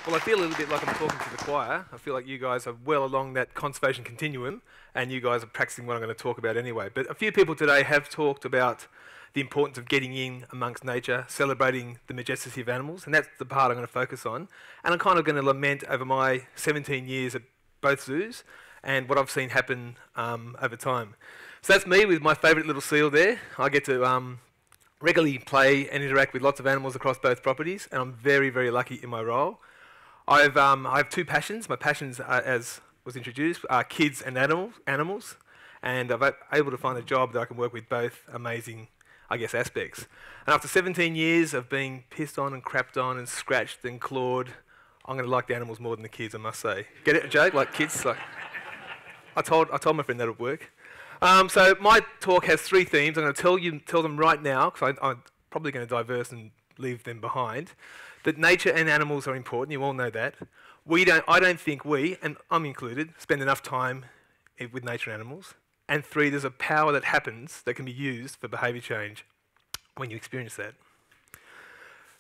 Well, I feel a little bit like I'm talking to the choir. I feel like you guys are well along that conservation continuum, and you guys are practicing what I'm going to talk about anyway. But a few people today have talked about the importance of getting in amongst nature, celebrating the majesty of animals, and that's the part I'm going to focus on. And I'm kind of going to lament over my 17 years at both zoos and what I've seen happen over time. So that's me with my favourite little seal there. I get to regularly play and interact with lots of animals across both properties, and I'm very, very lucky in my role. I have two passions. My passions, as was introduced, are kids and animals, and I'm able to find a job that I can work with both amazing, I guess, aspects. And after 17 years of being pissed on and crapped on and scratched and clawed, I'm going to like the animals more than the kids, I must say. Get it, a joke? Like kids? Like I told my friend that would work. So my talk has three themes. I'm going to tell them right now, because I'm probably going to diverse and leave them behind. That nature and animals are important. You all know that. I don't think we, and I'm included, spend enough time with nature and animals. And three, there's a power that happens that can be used for behaviour change when you experience that.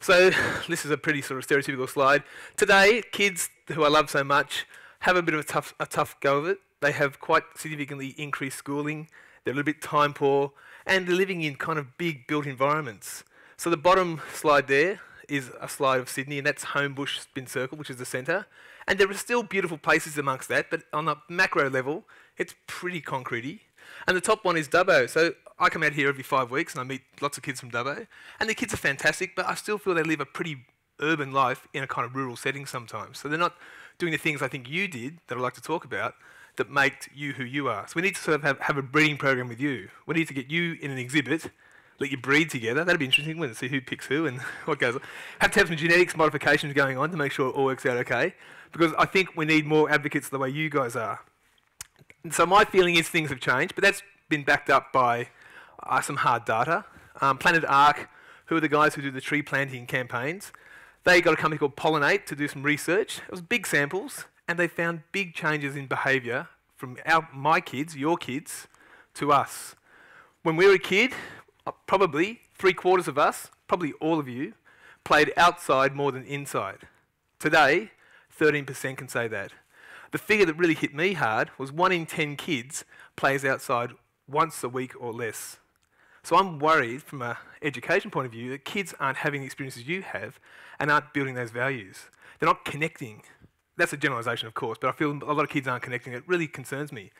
So this is a pretty sort of stereotypical slide. Today, kids who I love so much have a bit of a tough go of it. They have quite significantly increased schooling. They're a little bit time poor, and they're living in kind of big built environments. So the bottom slide there is a slide of Sydney, and that's Homebush Spin Circle, which is the centre. And there are still beautiful places amongst that, but on a macro level, it's pretty concretey. And the top one is Dubbo. So I come out here every 5 weeks, and I meet lots of kids from Dubbo. And the kids are fantastic, but I still feel they live a pretty urban life in a kind of rural setting sometimes. So they're not doing the things I think you did, that I'd like to talk about, that make you who you are. So we need to sort of have a breeding program with you. We need to get you in an exhibit, let you breed together. That'd be interesting, wouldn't it? See who picks who and what goes on. Have to have some genetics modifications going on to make sure it all works out okay. Because I think we need more advocates the way you guys are. And so my feeling is things have changed, but that's been backed up by some hard data. Planet Ark, who are the guys who do the tree planting campaigns, they got a company called Pollinate to do some research. It was big samples, and they found big changes in behaviour from my kids, your kids, to us. When we were a kid, probably 3/4 of us, probably all of you, played outside more than inside. Today, 13% can say that. The figure that really hit me hard was 1 in 10 kids plays outside once a week or less. So I'm worried from an education point of view that kids aren't having the experiences you have and aren't building those values. They're not connecting. That's a generalisation, of course, but I feel a lot of kids aren't connecting. It really concerns me.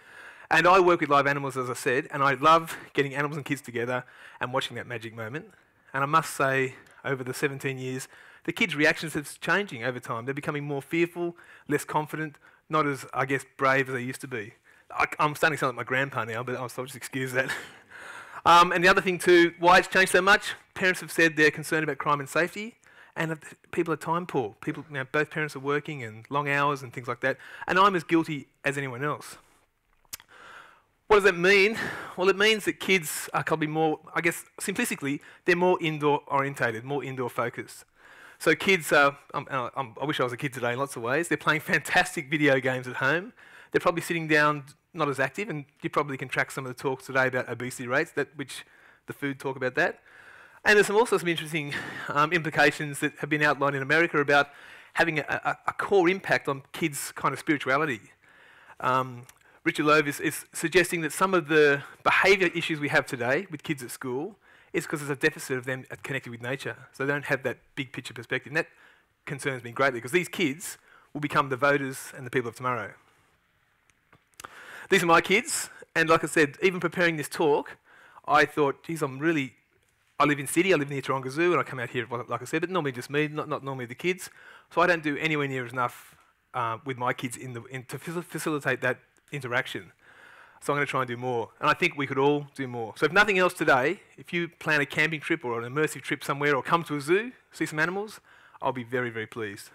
And I work with live animals, as I said, and I love getting animals and kids together and watching that magic moment. And I must say, over the 17 years, the kids' reactions are changing over time. They're becoming more fearful, less confident, not as, I guess, brave as they used to be. I'm starting to sound like my grandpa now, but I'll just excuse that. And the other thing too, why it's changed so much, parents have said they're concerned about crime and safety, and people are time poor. People, both parents are working and long hours and things like that, and I'm as guilty as anyone else. What does that mean? Well, it means that kids are probably more, I guess, simplistically, they're more indoor orientated, more indoor focused. So kids are, I wish I was a kid today in lots of ways, they're playing fantastic video games at home. They're probably sitting down, not as active, and you probably can track some of the talks today about obesity rates, which the food talk about that. And there's also some interesting implications that have been outlined in America about having a core impact on kids' kind of spirituality. Richard Loeb is suggesting that some of the behaviour issues we have today with kids at school is because there's a deficit of them connected with nature. So they don't have that big picture perspective. And that concerns me greatly, because these kids will become the voters and the people of tomorrow. These are my kids, and like I said, even preparing this talk, I thought, geez, I live in Sydney, I live near Taronga Zoo, and I come out here, like I said, but normally just me, not normally the kids. So I don't do anywhere near enough with my kids to facilitate that interaction. So I'm going to try and do more. And I think we could all do more. So if nothing else today, if you plan a camping trip or an immersive trip somewhere or come to a zoo, see some animals, I'll be very, very pleased.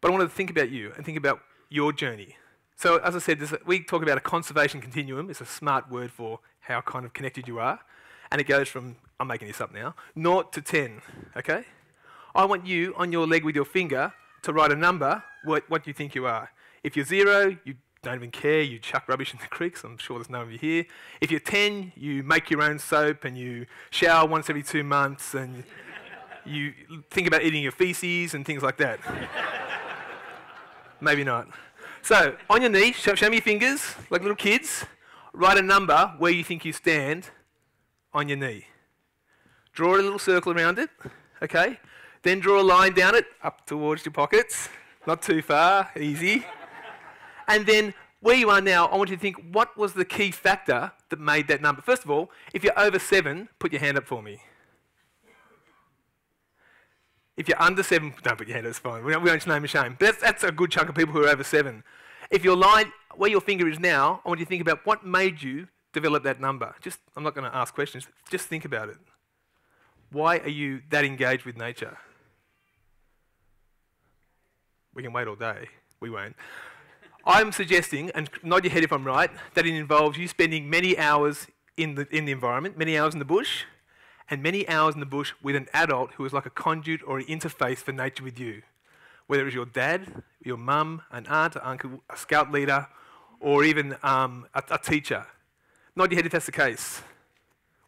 But I want to think about you and think about your journey. So as I said, we talk about a conservation continuum. It's a smart word for how kind of connected you are. And it goes from, I'm making this up now, 0 to 10, okay? I want you, on your leg with your finger, to write a number, what you think you are. If you're 0, you don't even care, you chuck rubbish in the creeks, I'm sure there's none of you here. If you're 10, you make your own soap and you shower once every 2 months and you think about eating your feces and things like that. Maybe not. So, on your knee, show me your fingers, like little kids. Write a number where you think you stand on your knee. Draw a little circle around it, okay? Then draw a line down it, up towards your pockets. Not too far, easy. And then, where you are now, I want you to think, what was the key factor that made that number? First of all, if you're over 7, put your hand up for me. If you're under 7, don't put your hand up, it's fine. We don't name a shame. But that's a good chunk of people who are over 7. If your line, where your finger is now, I want you to think about what made you develop that number. I'm not going to ask questions, just think about it. Why are you that engaged with nature? We can wait all day. We won't. I'm suggesting, and nod your head if I'm right, that it involves you spending many hours in the environment, many hours in the bush, and many hours in the bush with an adult who is like a conduit or an interface for nature with you. Whether it's your dad, your mum, an aunt, an uncle, a scout leader, or even a teacher. Nod your head if that's the case.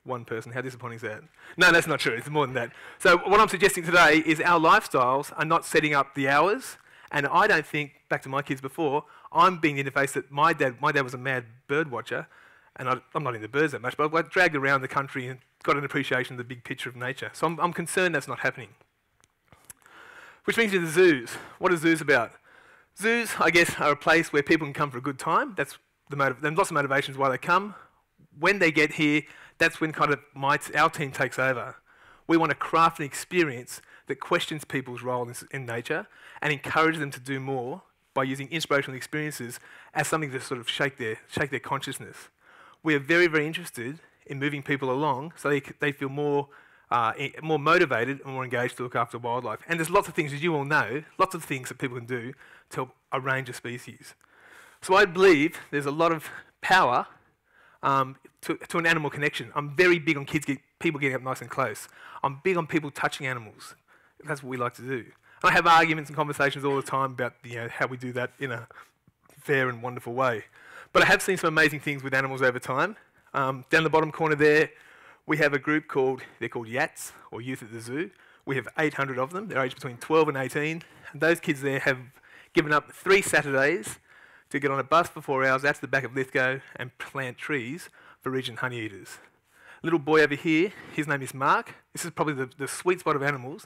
One person, how disappointing is that? No, that's not true, it's more than that. So what I'm suggesting today is our lifestyles are not setting up the hours, and I don't think, back to my kids before, I'm being the interface that my dad was a mad bird watcher, and I'm not into birds that much, but I dragged around the country and got an appreciation of the big picture of nature. So I'm concerned that's not happening. Which brings me to the zoos. What are zoos about? Zoos, I guess, are a place where people can come for a good time. There's lots of motivations why they come. When they get here, that's when kind of our team takes over. We want to craft an experience that questions people's role in nature and encourage them to do more by using inspirational experiences as something to sort of shake their consciousness. We are very, very interested in moving people along so they feel more motivated and more engaged to look after wildlife. And there's lots of things, as you all know, lots of things that people can do to help a range of species. So I believe there's a lot of power to an animal connection. I'm very big on people getting up nice and close. I'm big on people touching animals. That's what we like to do. And I have arguments and conversations all the time about how we do that in a fair and wonderful way. But I have seen some amazing things with animals over time. Down the bottom corner there, we have a group they're called YATs, or Youth at the Zoo. We have 800 of them. They're aged between 12 and 18. And those kids there have given up 3 Saturdays to get on a bus for 4 hours out to the back of Lithgow and plant trees for region honeyeaters. Little boy over here, his name is Mark. This is probably the sweet spot of animals.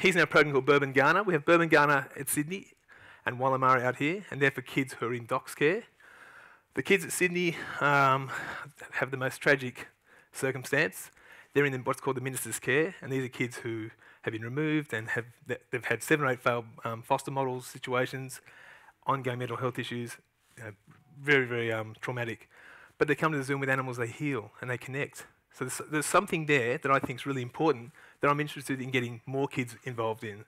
He's in our program called Burbangarna. We have Burbangarna at Sydney and Wallamara out here, and they're for kids who are in docs care. The kids at Sydney have the most tragic circumstance. They're in what's called the Minister's Care, and these are kids who have been removed and they've had 7 or 8 failed foster models situations, ongoing mental health issues, very, very traumatic. But they come to the zoo with animals, they heal and they connect. So there's something there that I think is really important that I'm interested in getting more kids involved in.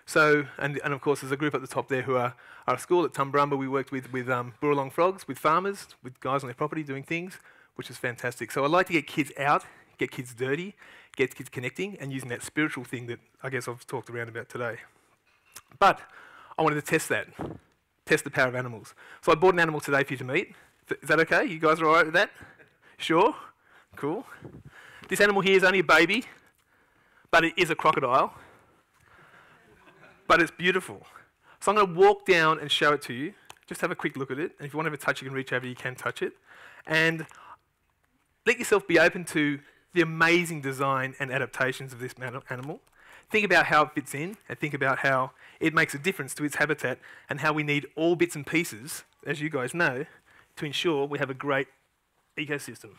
So, and of course, there's a group at the top there who are a school at Tumbarumba. We worked with Buralong frogs, with farmers, with guys on their property doing things, which is fantastic. So I like to get kids out, get kids dirty, get kids connecting, and using that spiritual thing that I guess I've talked around about today. But I wanted to test the power of animals. So I bought an animal today for you to meet. Is that okay? You guys are all right with that? Sure? Cool. This animal here is only a baby, but it is a crocodile. But it's beautiful. So I'm going to walk down and show it to you. Just have a quick look at it. And if you want to have a touch, you can reach over, you can touch it. And let yourself be open to the amazing design and adaptations of this animal. Think about how it fits in, and think about how it makes a difference to its habitat, and how we need all bits and pieces, as you guys know, to ensure we have a great ecosystem.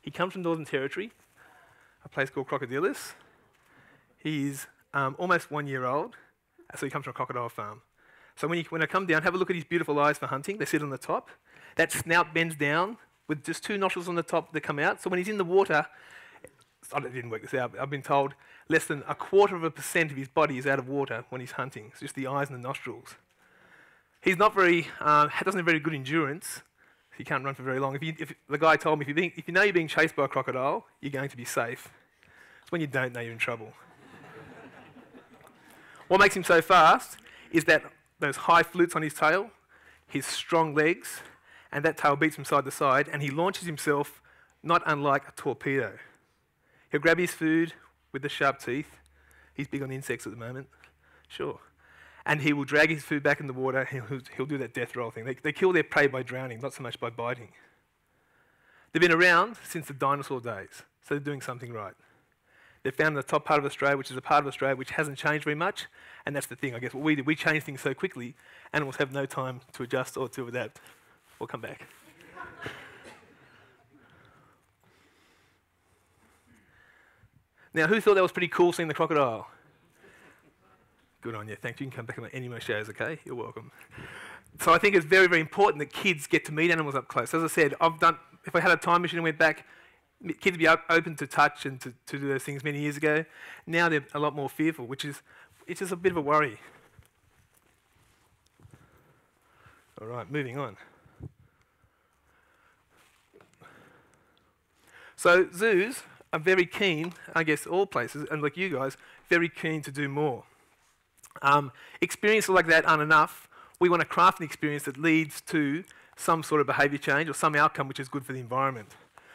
He comes from Northern Territory, a place called Crocodilus. He's almost 1 year old, so he comes from a crocodile farm. So when I come down, have a look at his beautiful eyes for hunting. They sit on the top. That snout bends down with just 2 nostrils on the top that come out. So when he's in the water, I didn't work this out, but I've been told less than 1/4% of his body is out of water when he's hunting. It's just the eyes and the nostrils. He's not doesn't have very good endurance. He can't run for very long. If the guy told me, if you know you're being chased by a crocodile, you're going to be safe. It's when you don't know you're in trouble. What makes him so fast is that those high flutes on his tail, his strong legs, and that tail beats from side to side, and he launches himself not unlike a torpedo. He'll grab his food with the sharp teeth. He's big on insects at the moment. Sure. and he will drag his food back in the water, and he'll do that death roll thing. They kill their prey by drowning, not so much by biting. They've been around since the dinosaur days, so they're doing something right. They're found in the top part of Australia, which is a part of Australia which hasn't changed very much, and that's the thing, I guess. What we did, we change things so quickly, animals have no time to adjust or to adapt. We'll come back. Now, who thought that was pretty cool, seeing the crocodile? Good on you, thanks. You can come back on any more shows, okay? You're welcome. So I think it's very, very important that kids get to meet animals up close. As I said, if I had a time machine and went back, kids would be open to touch and to do those things many years ago. Now they're a lot more fearful, it's just a bit of a worry. All right, moving on. So zoos are very keen, I guess all places, and like you guys, very keen to do more. Experiences like that aren't enough. We want to craft an experience that leads to some sort of behaviour change or some outcome which is good for the environment.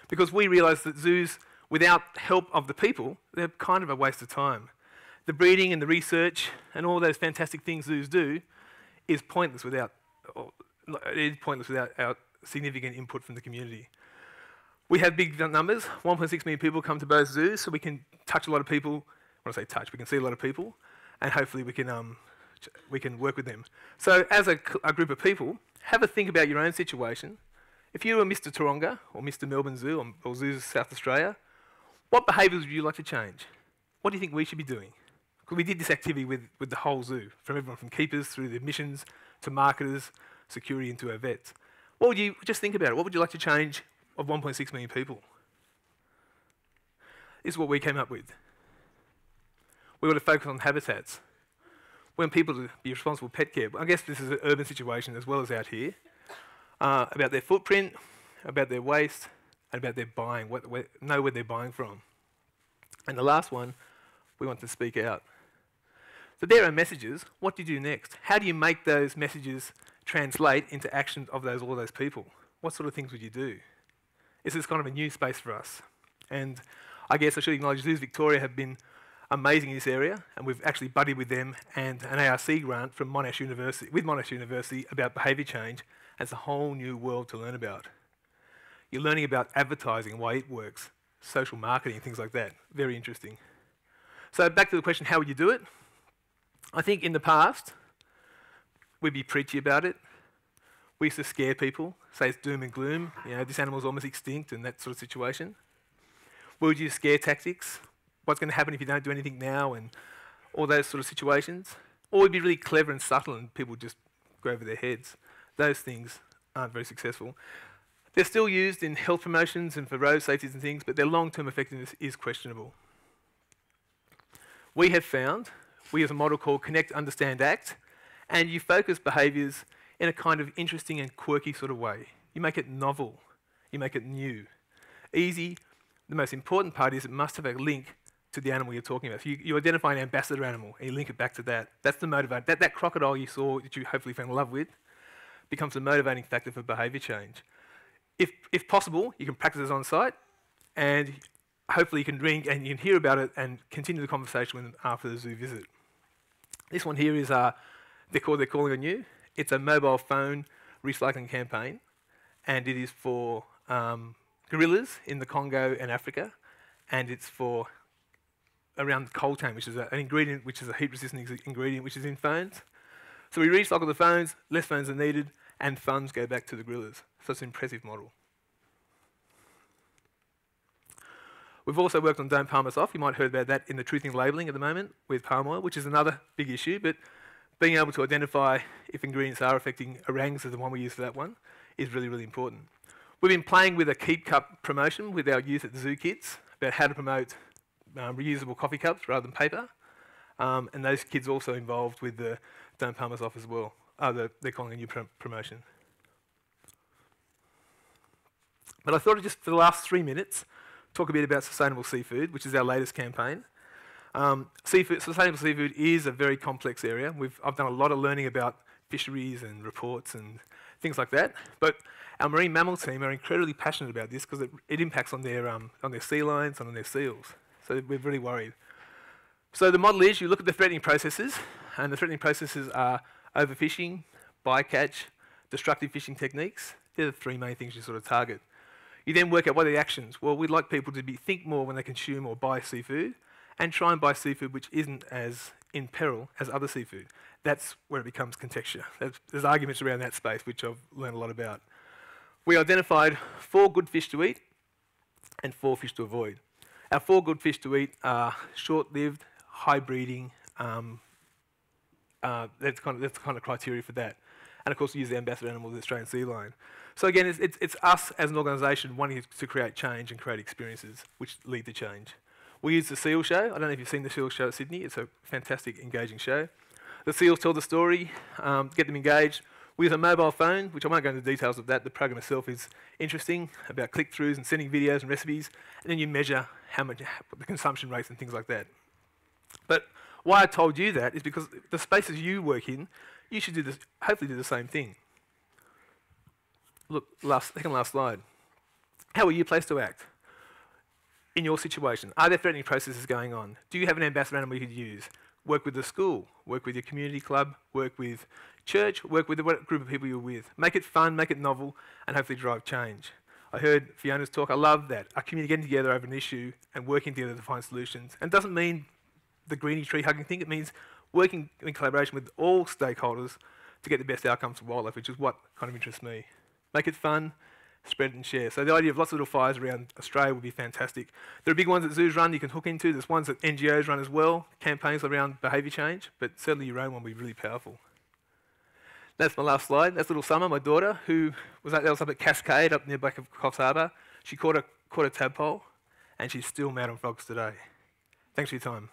Because we realise that zoos, without help of the people, they're kind of a waste of time. The breeding and the research and all those fantastic things zoos do is pointless without our significant input from the community. We have big numbers. 1.6 million people come to both zoos, so we can touch a lot of people. When I say touch, we can see a lot of people, and hopefully we can work with them. So as a group of people, have a think about your own situation. If you were Mr. Taronga or Mr. Melbourne Zoo or Zoos South Australia, what behaviours would you like to change? What do you think we should be doing? Because we did this activity with the whole zoo, from everyone from keepers through the admissions to marketers, security into our vets. What would you, just think about it, what would you like to change of 1.6 million people? This is what we came up with. We want to focus on habitats. We want people to be responsible pet care. I guess this is an urban situation as well as out here. About their footprint, about their waste, and about their buying, know where they're buying from. And the last one, we want to speak out. So there are messages. What do you do next? How do you make those messages translate into actions of all those people? What sort of things would you do? This is kind of a new space for us. And I guess I should acknowledge Zoos Victoria have been amazing in this area, and we've actually buddied with them and an ARC grant from Monash University about behaviour change. And it's a whole new world to learn about. You're learning about advertising, why it works, social marketing, things like that. Very interesting. So back to the question, how would you do it? I think in the past, we'd be preachy about it. We used to scare people, say it's doom and gloom, this animal's almost extinct and that sort of situation. We would use scare tactics. What's going to happen if you don't do anything now, and all those sort of situations. Or we'd be really clever and subtle and people would just go over their heads. Those things aren't very successful. They're still used in health promotions and for road safeties and things, but their long-term effectiveness is questionable. We have found, we use a model called Connect, Understand, Act, and you focus behaviours in a kind of interesting and quirky sort of way. You make it novel. You make it new. Easy. The most important part is it must have a link to the animal you're talking about. So you identify an ambassador animal and you link it back to that. That's the motivator. That crocodile you saw that you hopefully fell in love with becomes a motivating factor for behaviour change. If possible, you can practice this on site, and hopefully you can ring and you can hear about it and continue the conversation with them after the zoo visit. This one here is They're Calling on You. It's a mobile phone recycling campaign, and it is for gorillas in the Congo and Africa, and it's for around coltan, which is an ingredient, which is a heat-resistant ingredient, which is in phones. So we recycle the phones, less phones are needed, and funds go back to the gorillas. So it's an impressive model. We've also worked on Don't Palm Us Off. You might have heard about that in the truthing labelling at the moment with palm oil, which is another big issue, but being able to identify if ingredients are affecting orangs, as the one we use for that one, is really, really important. We've been playing with a Keep Cup promotion with our youth at the Zoo Kids about how to promote reusable coffee cups rather than paper. And those kids also involved with the Don't Palm Us Off as well. They're calling a new promotion. But I thought I'd just, for the last 3 minutes, talk a bit about sustainable seafood, which is our latest campaign. Sustainable seafood is a very complex area. I've done a lot of learning about fisheries and reports and things like that. But our marine mammal team are incredibly passionate about this because it impacts on their sea lions and on their seals. So we're really worried. So the model is you look at the threatening processes. And the threatening processes are overfishing, bycatch, destructive fishing techniques. They're the three main things you sort of target. You then work out what are the actions. Well, we'd like people to think more when they consume or buy seafood, and try and buy seafood which isn't as in peril as other seafood. That's where it becomes contexture. There's arguments around that space, which I've learned a lot about. We identified 4 good fish to eat and 4 fish to avoid. Our 4 good fish to eat are short-lived, high breeding. That's kind of criteria for that. And of course, we use the ambassador animal, the Australian sea lion. So again, it's us as an organisation wanting to create change and create experiences which lead to change. We use the seal show. I don't know if you've seen the seal show at Sydney. It's a fantastic, engaging show. The seals tell the story, get them engaged. We use a mobile phone, which I won't go into the details of that. The program itself is interesting, about click-throughs and sending videos and recipes. And then you measure the consumption rates and things like that. But why I told you that is because the spaces you work in, you should hopefully do the same thing. Look, second last slide. How are you placed to act in your situation? Are there threatening processes going on? Do you have an ambassador animal you could use? Work with the school, work with your community club, work with church, work with the group of people you're with. Make it fun, make it novel, and hopefully drive change. I heard Fiona's talk. I love that. Our community getting together over an issue and working together to find solutions. And it doesn't mean the greenie tree hugging thing. It means working in collaboration with all stakeholders to get the best outcomes for wildlife, which is what kind of interests me. Make it fun, spread it and share. So the idea of lots of little fires around Australia would be fantastic. There are big ones that zoos run you can hook into. There's ones that NGOs run as well, campaigns around behaviour change, but certainly your own one would be really powerful. That's my last slide. That's little Summer, my daughter, who was up at Cascade up near back of Coffs Harbour. She caught a tadpole, and she's still mad on frogs today. Thanks for your time.